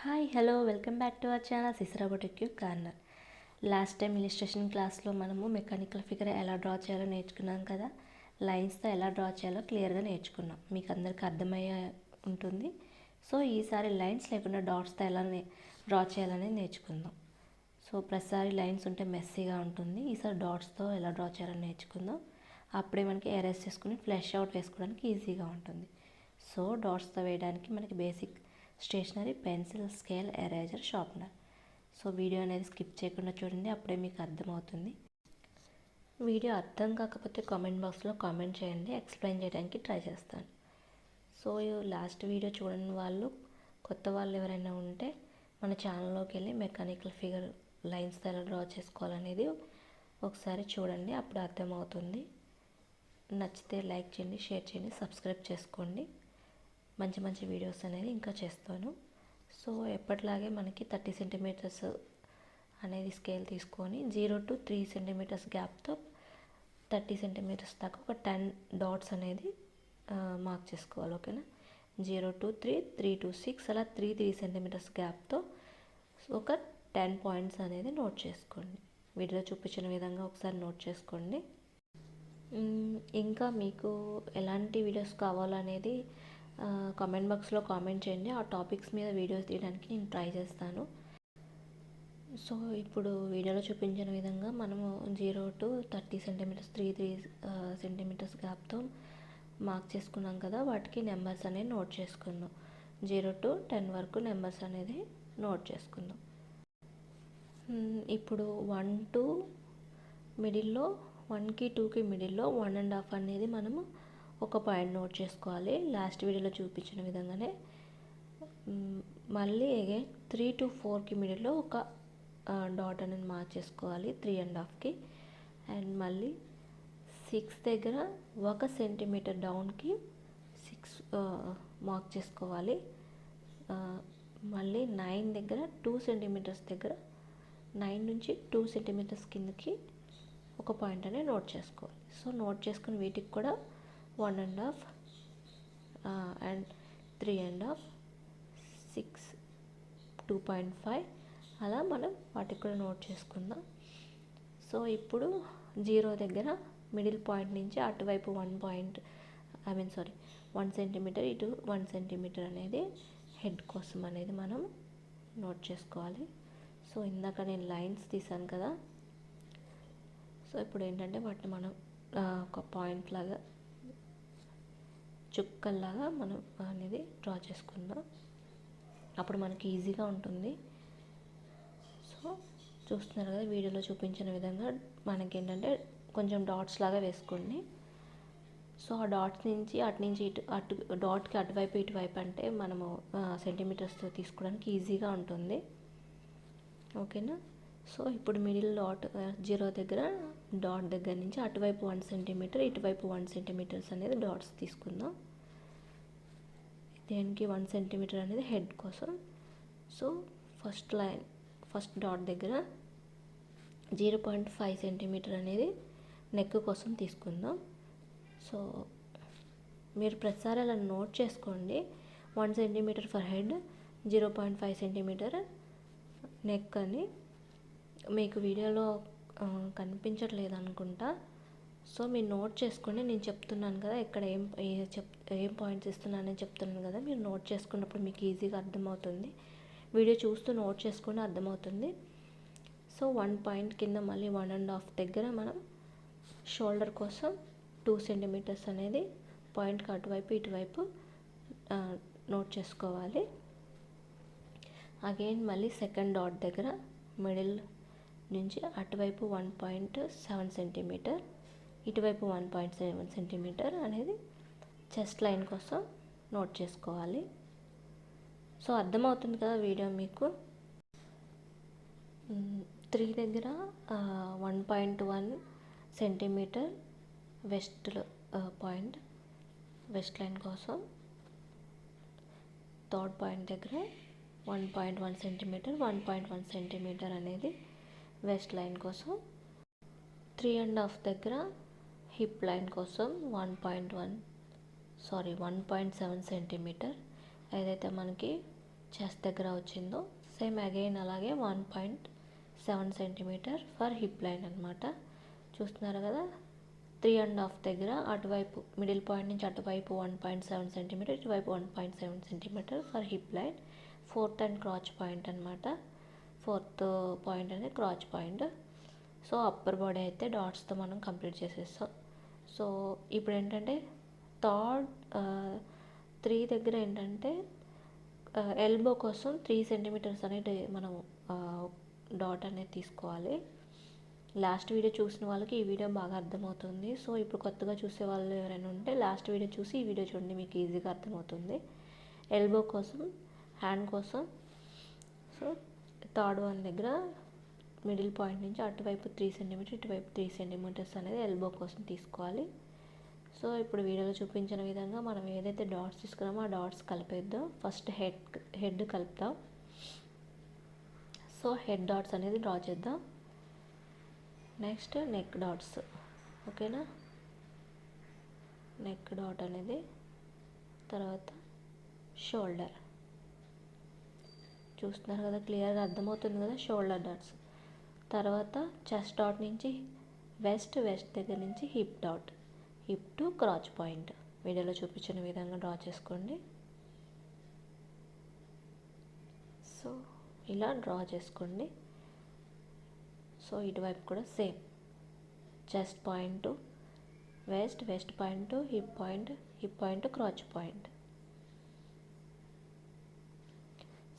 Hi hello welcome back to our channel సిసరాబొటెక్యూ corner. Last time illustration క్లాస్లో మనము mechanical figure ఎలా draw చేయాలో నేర్చుకున్నాం కదా. లైన్స్తో ఎలా డ్రా చేయాలో క్లియర్గా నేర్చుకున్నాం, మీకు అందరికీ అర్థమయ్యే ఉంటుంది. సో ఈసారి లైన్స్ లేకుండా డాట్స్తో ఎలా డ్రా చేయాలనేది నేర్చుకుందాం. సో ప్రతిసారి లైన్స్ ఉంటే మెస్సీగా ఉంటుంది, ఈసారి డాట్స్తో ఎలా డ్రా చేయాలని నేర్చుకుందాం. అప్పుడే మనకి ఎరేస్ చేసుకుని ఫ్లెష్ అవుట్ వేసుకోవడానికి ఈజీగా ఉంటుంది. సో డాట్స్తో వేయడానికి మనకి basic stationery pencil, scale, eraser, sharpener. So video అనేది స్కిప్ చేయకుండా చూడండి, అప్పుడే మీకు అర్థమవుతుంది. వీడియో అర్థం కాకపోతే కామెంట్ బాక్స్లో కామెంట్ చేయండి, ఎక్స్ప్లెయిన్ చేయడానికి ట్రై చేస్తాను. సో లాస్ట్ వీడియో చూడని వాళ్ళు, కొత్త వాళ్ళు ఎవరైనా ఉంటే మన ఛానల్లోకి వెళ్ళి మెకానికల్ ఫిగర్ లైన్స్తో ఎలా డ్రా చేసుకోవాలనేది ఒకసారి చూడండి, అప్పుడు అర్థమవుతుంది. నచ్చితే లైక్ చేయండి, షేర్ చేయండి, సబ్స్క్రైబ్ చేసుకోండి. మంచి మంచి వీడియోస్ అనేది ఇంకా చేస్తాను. సో ఎప్పటిలాగే మనకి 30 సెంటీమీటర్స్ అనేది స్కేల్ తీసుకొని 0 to 3 సెంటీమీటర్స్ గ్యాప్తో 30 సెంటీమీటర్స్ దాకా ఒక 10 డాట్స్ అనేది మార్క్ చేసుకోవాలి. ఓకేనా, 0 to 3, 3 to 6 అలా 3 సెంటీమీటర్స్ గ్యాప్తో ఒక 10 పాయింట్స్ అనేది నోట్ చేసుకోండి. వీడియోలో చూపించిన విధంగా ఒకసారి నోట్ చేసుకోండి. ఇంకా మీకు ఎలాంటి వీడియోస్ కావాలనేది కామెంట్ బాక్స్లో కామెంట్ చేయండి, ఆ టాపిక్స్ మీద వీడియోస్ తీయడానికి నేను ట్రై చేస్తాను. సో ఇప్పుడు వీడియోలో చూపించిన విధంగా మనము 0 to 30 సెంటీమీటర్స్ 3 సెంటీమీటర్స్ గ్యాప్తో మార్క్ చేసుకున్నాం కదా, వాటికి నెంబర్స్ అనేది నోట్ చేసుకుందాం. 0 to 10 వరకు నెంబర్స్ అనేది నోట్ చేసుకుందాం. ఇప్పుడు 1 to మిడిల్లో, 1కి 2కి మిడిల్లో 1.5 అనేది మనము ఒక పాయింట్ నోట్ చేసుకోవాలి, లాస్ట్ వీడియోలో చూపించిన విధంగానే. మళ్ళీ అగైన్ 3 to 4కి మిడిల్లో ఒక డాట్ అనేది మార్క్ చేసుకోవాలి 3.5కి. అండ్ మళ్ళీ 6 దగ్గర 1 సెంటీమీటర్ డౌన్కి 6 మార్క్ చేసుకోవాలి. మళ్ళీ 9 దగ్గర 2 సెంటీమీటర్స్ దగ్గర 9 నుంచి 2 సెంటీమీటర్స్ కిందకి ఒక పాయింట్ అనేది నోట్ చేసుకోవాలి. సో నోట్ చేసుకుని వీటికి కూడా 1.5 అండ్ 3.5, 6, 2.5 అలా మనం వాటికి కూడా నోట్ చేసుకుందాం. సో ఇప్పుడు 0 దగ్గర మిడిల్ పాయింట్ నుంచి అటువైపు 1 సెంటీమీటర్, ఇటు 1 సెంటీమీటర్ అనేది హెడ్ కోసం అనేది మనం నోట్ చేసుకోవాలి. సో ఇందాక నేను లైన్స్ తీసాను కదా, సో ఇప్పుడు ఏంటంటే వాటిని మనం ఒక పాయింట్ లాగా, చుక్కల్లాగా మనం అనేది డ్రా చేసుకుందాం, అప్పుడు మనకి ఈజీగా ఉంటుంది. సో చూస్తున్నారు కదా, వీడియోలో చూపించిన విధంగా మనకి ఏంటంటే కొంచెం డాట్స్ లాగా వేసుకోండి. సో ఆ డాట్స్ నుంచి అటు డాట్కి అటువైపు ఇటువైపు అంటే మనము సెంటీమీటర్స్తో తీసుకోవడానికి ఈజీగా ఉంటుంది. ఓకేనా. సో ఇప్పుడు మిడిల్ డాట్ 0 దగ్గర డాట్ దగ్గర నుంచి అటువైపు 1 సెంటీమీటర్, ఇటువైపు 1 సెంటీమీటర్స్ అనేది డాట్స్ తీసుకుందాం. దేనికి 1 సెంటీమీటర్ అనేది హెడ్ కోసం. సో ఫస్ట్ డాట్ దగ్గర 0.5 సెంటీమీటర్ అనేది నెక్ కోసం తీసుకుందాం. సో మీరు ప్రతిసారి అలా నోట్ చేసుకోండి, 1 centimetre for head, 0.5 centimetre neck అని. మీకు వీడియోలో కనిపించట్లేదు అనుకుంటా, సో మీరు నోట్ చేసుకోండి. నేను చెప్తున్నాను కదా, ఇక్కడ ఏం పాయింట్స్ ఇస్తున్నానని చెప్తున్నాను కదా, మీరు నోట్ చేసుకున్నప్పుడు మీకు ఈజీగా అర్థమవుతుంది. వీడియో చూస్తూ నోట్ చేసుకుంటే అర్థమవుతుంది. సో 1 పాయింట్ కింద మళ్ళీ 1.5 దగ్గర మనం షోల్డర్ కోసం 2 సెంటీమీటర్స్ అనేది పాయింట్కి అటువైపు ఇటువైపు నోట్ చేసుకోవాలి. అగైన్ మళ్ళీ సెకండ్ డాట్ దగ్గర మిడిల్ నుంచి అటువైపు 1.7 సెంటీమీటర్, ఇటువైపు 1.7 సెంటీమీటర్ అనేది చెస్ట్ లైన్ కోసం నోట్ చేసుకోవాలి. సో అర్థమవుతుంది కదా వీడియో మీకు. 3 దగ్గర 1.1 centimetre waist point, waist line కోసం. థర్డ్ పాయింట్ దగ్గర 1.1 సెంటీమీటర్, 1.1 సెంటీమీటర్ అనేది వెస్ట్ లైన్ కోసం. 3.5 దగ్గర హిప్ లైన్ కోసం 1.7 సెంటీమీటర్, ఏదైతే మనకి చెస్ట్ దగ్గర వచ్చిందో సేమ్ అగైన్ అలాగే 1.7 సెంటీమీటర్ ఫర్ హిప్ లైన్ అనమాట. చూస్తున్నారు కదా, 3.5 దగ్గర అటువైపు మిడిల్ పాయింట్ నుంచి అటువైపు 1.7 సెంటీమీటర్, ఇటువైపు 1.7 centimetre for hip line. 4th and crotch point అనమాట. 4th పాయింట్ అనేది crotch point. So upper body అయితే డాట్స్తో మనం కంప్లీట్ చేసేస్తాం. సో ఇప్పుడు ఏంటంటే థర్డ్ 3 దగ్గర ఏంటంటే ఎల్బో కోసం 3 సెంటీమీటర్స్ అనేది మనం డాట్ అనేది తీసుకోవాలి. లాస్ట్ వీడియో చూసిన వాళ్ళకి ఈ వీడియో బాగా అర్థమవుతుంది. సో ఇప్పుడు కొత్తగా చూసే వాళ్ళు ఎవరైనా ఉంటే లాస్ట్ వీడియో చూసి ఈ వీడియో చూడండి, మీకు ఈజీగా అర్థమవుతుంది. ఎల్బో కోసం, హ్యాండ్ కోసం సో థర్డ్ వన్ దగ్గర మిడిల్ పాయింట్ నుంచి అటువైపు 3 సెంటీమీటర్, ఇటువైపు 3 సెంటీమీటర్స్ అనేది ఎల్బో కోసం తీసుకోవాలి. సో ఇప్పుడు వీడియోలో చూపించిన విధంగా మనం ఏదైతే డాట్స్ తీసుకున్నామో ఆ డాట్స్ కలిపేద్దాం. ఫస్ట్ హెడ్ కలుపుతాం. సో హెడ్ డాట్స్ అనేది డ్రా చేద్దాం. నెక్స్ట్ నెక్ డాట్స్, ఓకేనా, నెక్ డాట్ అనేది, తర్వాత షోల్డర్. చూస్తున్నారు కదా, క్లియర్గా అర్థమవుతుంది కదా, షోల్డర్ డాట్స్. తర్వాత చెస్ట్ డాట్ నుంచి వెస్ట్ దగ్గర నుంచి hip dot, hip to crotch point వీడియోలో చూపించిన విధంగా డ్రా చేసుకోండి. సో ఇలా డ్రా చేసుకోండి. సో ఇటువైపు కూడా same, chest point to west point to hip point to crotch point.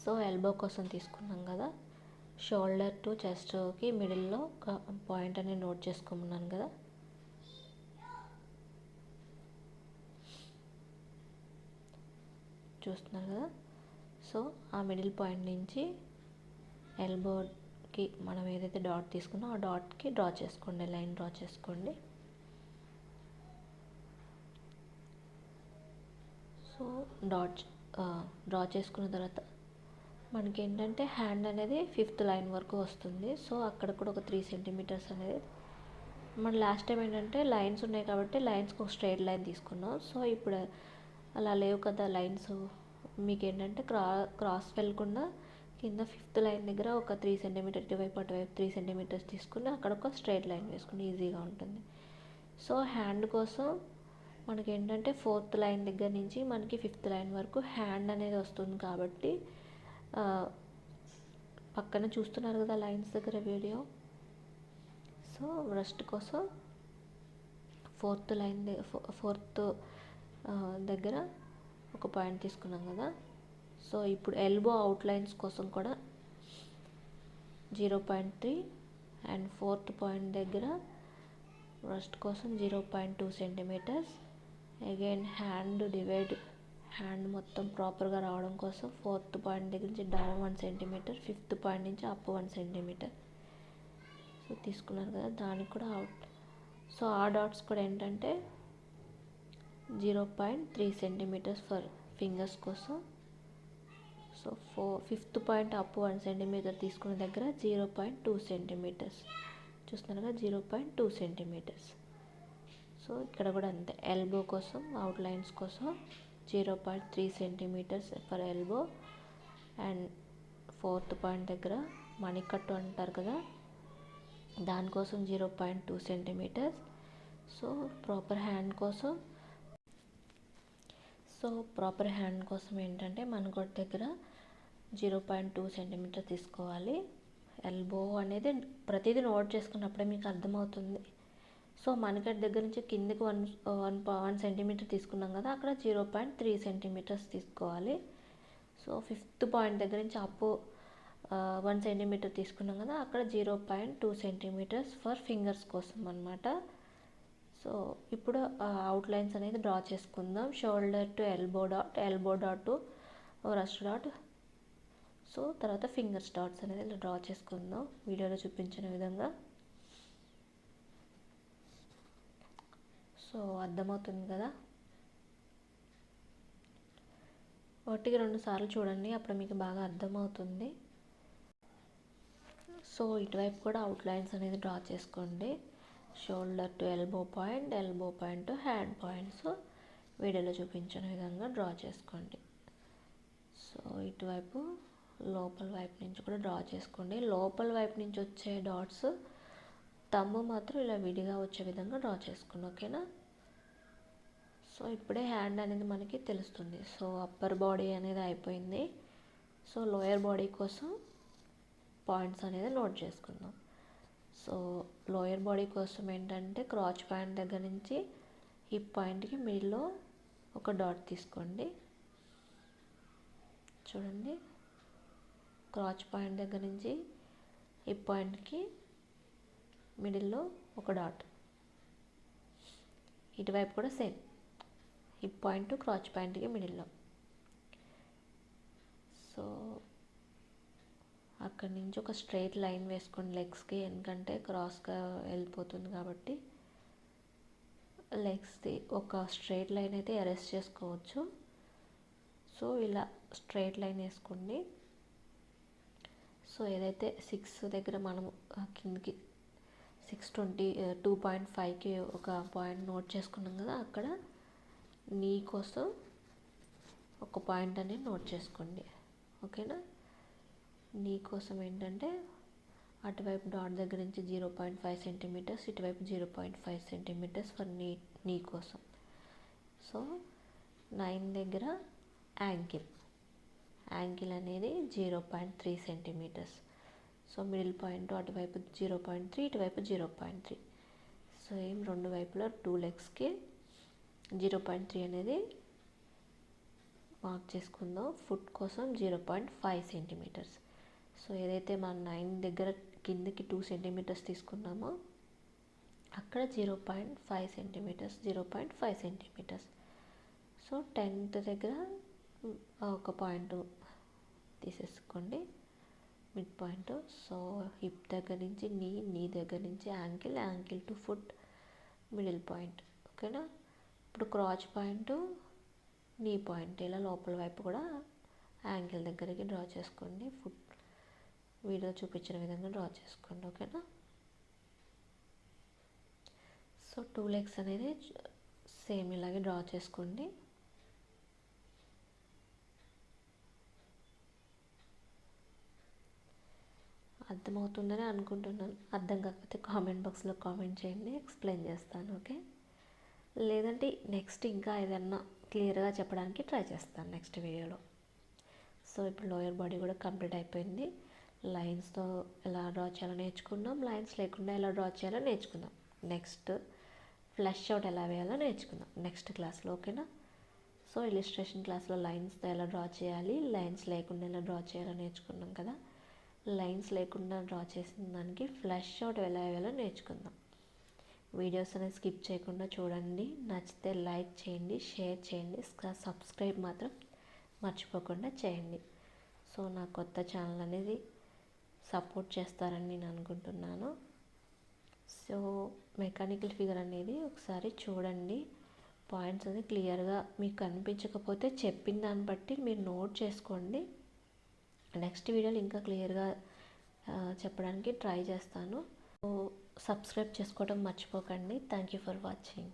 So elbow కోసం తీసుకున్నాం కదా, షోల్డర్ టు చెస్ట్కి మిడిల్లో ఒక పాయింట్ అనేది నోట్ చేసుకున్నాను కదా. చూస్తున్నారు కదా, సో ఆ మిడిల్ పాయింట్ నుంచి ఎల్బోకి మనం ఏదైతే డాట్ తీసుకున్నామో ఆ డాట్కి డ్రా చేసుకోండి, లైన్ డ్రా చేసుకోండి. సో డాట్ డ్రా చేసుకున్న తర్వాత మనకి ఏంటంటే హ్యాండ్ అనేది 5th లైన్ వరకు వస్తుంది. సో అక్కడ కూడా ఒక 3 సెంటీమీటర్స్ అనేది మన లాస్ట్ టైం ఏంటంటే లైన్స్ ఉన్నాయి కాబట్టి లైన్స్కి ఒక స్ట్రైట్ లైన్ తీసుకున్నాం. సో ఇప్పుడు అలా లేవు కదా లైన్స్, మీకు ఏంటంటే క్రాస్ వెళ్ళకుండా కింద 5th లైన్ దగ్గర ఒక 3 సెంటీమీటర్, ఇటువైపు అటువైపు 3 సెంటీమీటర్స్ తీసుకుని అక్కడ ఒక స్ట్రైట్ లైన్ వేసుకుని ఈజీగా ఉంటుంది. సో హ్యాండ్ కోసం మనకి ఏంటంటే 4th లైన్ దగ్గర నుంచి మనకి 5th లైన్ వరకు హ్యాండ్ అనేది వస్తుంది కాబట్టి పక్కన చూస్తున్నారు కదా లైన్స్ దగ్గర వీడియో. సో రెస్ట్ కోసం 4th లైన్ దగ్గర ఒక పాయింట్ తీసుకున్నాం కదా. సో ఇప్పుడు ఎల్బో అవుట్లైన్స్ కోసం కూడా 0.3 అండ్ 4th పాయింట్ దగ్గర రెస్ట్ కోసం 0.2 సెంటీమీటర్స్. అగైన్ హ్యాండ్ మొత్తం ప్రాపర్గా రావడం కోసం 4th పాయింట్ దగ్గర నుంచి డౌన్ 1 సెంటీమీటర్, 5th పాయింట్ నుంచి అప్ 1 సెంటీమీటర్. సో తీసుకున్నారు కదా, దానికి కూడా అవుట్. సో ఆ డాట్స్ కూడా ఏంటంటే 0.3 సెంటీమీటర్స్ ఫర్ ఫింగర్స్ కోసం. So 5th point up 1 centimetre తీసుకున్న దగ్గర 0.2 సెంటీమీటర్స్. చూస్తున్నారు కదా, 0.2 సెంటీమీటర్స్. సో ఇక్కడ కూడా అంతే, ఎల్బో కోసం అవుట్లైన్స్ కోసం 0.3 centimetres for elbow. And 4th point దగ్గర మణికట్టు అంటారు కదా, దానికోసం 0.2 సెంటీమీటర్స్. సో ప్రాపర్ హ్యాండ్ కోసం ఏంటంటే మనకొట్ దగ్గర 0.2 సెంటీమీటర్ తీసుకోవాలి. ఎల్బో అనేది ప్రతిదీ నోట్ చేసుకున్నప్పుడే మీకు అర్థమవుతుంది. సో మనకట్ దగ్గర నుంచి కిందకి 1 సెంటీమీటర్ తీసుకున్నాం కదా, అక్కడ 0.3 సెంటీమీటర్స్ తీసుకోవాలి. సో 5th పాయింట్ దగ్గర నుంచి అప్ 1 సెంటీమీటర్ తీసుకున్నాం కదా, అక్కడ 0.2 సెంటీమీటర్స్ ఫర్ ఫింగర్స్ కోసం అనమాట. సో ఇప్పుడు అవుట్లైన్స్ అనేది డ్రా చేసుకుందాం. Shoulder to elbow dot to rust dot. So తర్వాత ఫింగర్స్ డాట్స్ అనేది డ్రా చేసుకుందాం వీడియోలో చూపించిన విధంగా. సో అర్థమవుతుంది కదా, ఒకటికి 2 సార్లు చూడండి, అప్పుడు మీకు బాగా అర్థమవుతుంది. సో ఇటువైపు కూడా అవుట్లైన్స్ అనేది డ్రా చేసుకోండి. Shoulder to elbow point to hand points వీడియోలో చూపించిన విధంగా డ్రా చేసుకోండి. సో ఇటువైపు లోపల వైపు నుంచి కూడా డ్రా చేసుకోండి. లోపల వైపు నుంచి వచ్చే డాట్స్ తమ్ము మాత్రం ఇలా విడిగా వచ్చే విధంగా డ్రా చేసుకోండి, ఓకేనా. సో ఇప్పుడే హ్యాండ్ అనేది మనకి తెలుస్తుంది. సో అప్పర్ బాడీ అనేది అయిపోయింది. సో లోయర్ బాడీ కోసం పాయింట్స్ అనేది నోట్ చేసుకుందాం. సో లోయర్ బాడీ కోసం ఏంటంటే క్రాచ్ పాయింట్ దగ్గర నుంచి హిప్ పాయింట్కి మిడిల్లో ఒక డాట్ తీసుకోండి. చూడండి, క్రాచ్ పాయింట్ దగ్గర నుంచి హిప్ పాయింట్కి మిడిల్లో ఒక డాట్. ఇటువైపు కూడా సేమ్, హిప్ పాయింట్ టు క్రాచ్ పాయింట్కి మిడిల్లో. సో అక్కడి నుంచి ఒక స్ట్రైట్ లైన్ వేసుకోండి లెగ్స్కి, ఎందుకంటే క్రాస్గా వెళ్ళిపోతుంది కాబట్టి లెగ్స్ది ఒక స్ట్రైట్ లైన్ అయితే అరెస్ట్ చేసుకోవచ్చు. సో ఇలా స్ట్రైట్ లైన్ వేసుకోండి. సో ఏదైతే 6 దగ్గర మనము కిందకి 620 2.5కి ఒక పాయింట్ నోట్ చేసుకున్నాం కదా, అక్కడ నీ కోసం ఒక పాయింట్ అనేది నోట్ చేసుకోండి, ఓకేనా. నీ కోసం ఏంటంటే అటువైపు డాట్ దగ్గర నుంచి 0.5 సెంటీమీటర్స్, ఇటువైపు 0.5 సెంటీమీటర్స్ ఫర్ నీ కోసం. సో 9 దగ్గర యాంకిల్ అనేది 0.3 సెంటీమీటర్స్. సో మిడిల్ పాయింట్ అటువైపు 0.3, ఇటువైపు 0.3. సో ఏం రెండు వైపులా 2 లెగ్స్కి 0.3 అనేది మార్క్ చేసుకుందాం. ఫుట్ కోసం 0.5 సెంటీమీటర్స్. సో ఏదైతే మనం 9 దగ్గర కిందకి 2 సెంటీమీటర్స్ తీసుకున్నామో అక్కడ 0.5 సెంటీమీటర్స్, 0.5 సెంటీమీటర్స్. సో 10th దగ్గర ఒక పాయింట్ తీసేసుకోండి, మిడ్ పాయింట్. సో హిప్ దగ్గర నుంచి నీ దగ్గర నుంచి ankle to foot middle point, ఓకేనా. ఇప్పుడు క్రాచ్ పాయింట్, నీ పాయింట్ ఇలా లోపల వైపు కూడా యాంకిల్ దగ్గరికి డ్రా చేసుకోండి. ఫుట్ వీడియో చూపించిన విధంగా డ్రా చేసుకోండి, ఓకేనా. సో 2 లెగ్స్ అనేది సేమ్ ఇలాగే డ్రా చేసుకోండి. అర్థమవుతుందని అనుకుంటున్నాను. అర్థం కాకపోతే కామెంట్ బాక్స్లో కామెంట్ చేయండి, ఎక్స్ప్లెయిన్ చేస్తాను, ఓకే. లేదంటే నెక్స్ట్ ఇంకా ఏదన్నా క్లియర్గా చెప్పడానికి ట్రై చేస్తాను నెక్స్ట్ వీడియోలో. సో ఇప్పుడు లోయర్ బాడీ కూడా కంప్లీట్ అయిపోయింది. లైన్స్తో ఎలా డ్రా చేయాలో నేర్చుకున్నాం, లైన్స్ లేకుండా ఎలా డ్రా చేయాలో నేర్చుకుందాం. నెక్స్ట్ ఫ్లష్ అవుట్ ఎలా వేయాలో నేర్చుకుందాం నెక్స్ట్ క్లాస్లో, ఓకేనా. సో ఇలిస్ట్రేషన్ క్లాస్లో లైన్స్తో ఎలా డ్రా చేయాలి, లైన్స్ లేకుండా ఎలా డ్రా చేయాలో నేర్చుకున్నాం కదా. లైన్స్ లేకుండా డ్రా చేసిన దానికి ఫ్లష్ అవుట్ ఎలా వేయాలో నేర్చుకుందాం. వీడియోస్ అనేది స్కిప్ చేయకుండా చూడండి. నచ్చితే లైక్ చేయండి, షేర్ చేయండి, సబ్స్క్రైబ్ మాత్రం మర్చిపోకుండా చేయండి. సో నా కొత్త ఛానల్ అనేది సపోర్ట్ చేస్తారని నేను అనుకుంటున్నాను. సో మెకానికల్ ఫిగర్ అనేది ఒకసారి చూడండి, పాయింట్స్ అనేది క్లియర్గా మీకు కనిపించకపోతే చెప్పిన దాన్ని బట్టి మీరు నోట్ చేసుకోండి. నెక్స్ట్ వీడియోలో ఇంకా క్లియర్గా చెప్పడానికి ట్రై చేస్తాను. సో సబ్స్క్రైబ్ చేసుకోవడం మర్చిపోకండి. Thank you for watching.